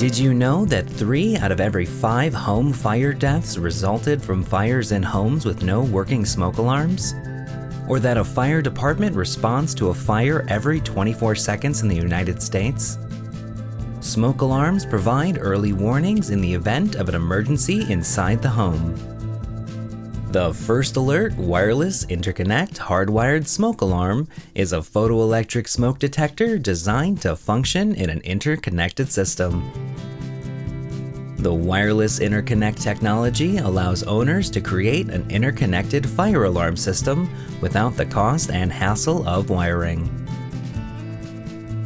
Did you know that 3 out of every 5 home fire deaths resulted from fires in homes with no working smoke alarms? Or that a fire department responds to a fire every 24 seconds in the United States? Smoke alarms provide early warnings in the event of an emergency inside the home. The First Alert Wireless Interconnect Hardwired Smoke Alarm is a photoelectric smoke detector designed to function in an interconnected system. The wireless interconnect technology allows owners to create an interconnected fire alarm system without the cost and hassle of wiring.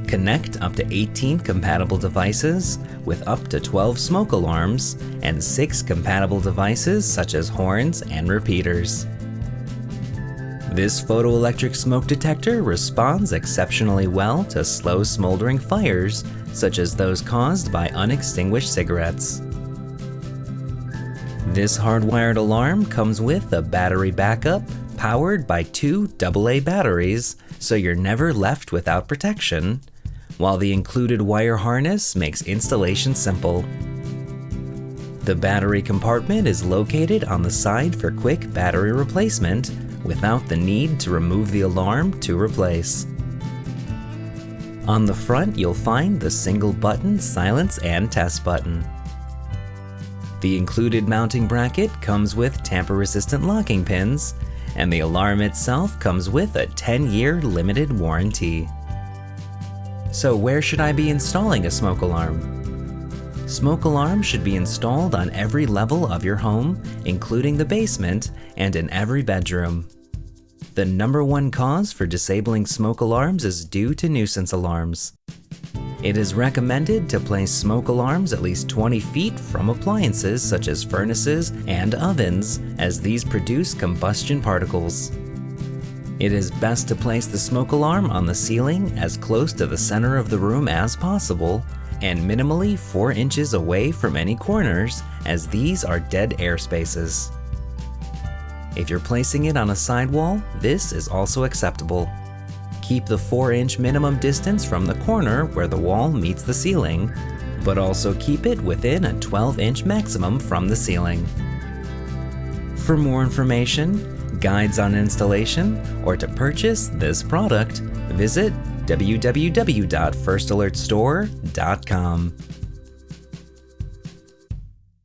Connect up to 18 compatible devices with up to 12 smoke alarms and 6 compatible devices such as horns and repeaters. This photoelectric smoke detector responds exceptionally well to slow smoldering fires, such as those caused by unextinguished cigarettes. This hardwired alarm comes with a battery backup powered by 2 AA batteries, so you're never left without protection, while the included wire harness makes installation simple. The battery compartment is located on the side for quick battery replacement without the need to remove the alarm to replace. On the front, you'll find the single button silence and test button. The included mounting bracket comes with tamper-resistant locking pins, and the alarm itself comes with a 10-year limited warranty. So where should I be installing a smoke alarm? Smoke alarms should be installed on every level of your home, including the basement and in every bedroom. The #1 cause for disabling smoke alarms is due to nuisance alarms. It is recommended to place smoke alarms at least 20 feet from appliances such as furnaces and ovens, as these produce combustion particles. It is best to place the smoke alarm on the ceiling as close to the center of the room as possible and minimally 4 inches away from any corners, as these are dead air spaces. If you're placing it on a sidewall, this is also acceptable. Keep the 4-inch minimum distance from the corner where the wall meets the ceiling, but also keep it within a 12-inch maximum from the ceiling. For more information, guides on installation, or to purchase this product, visit www.firstalertstore.com.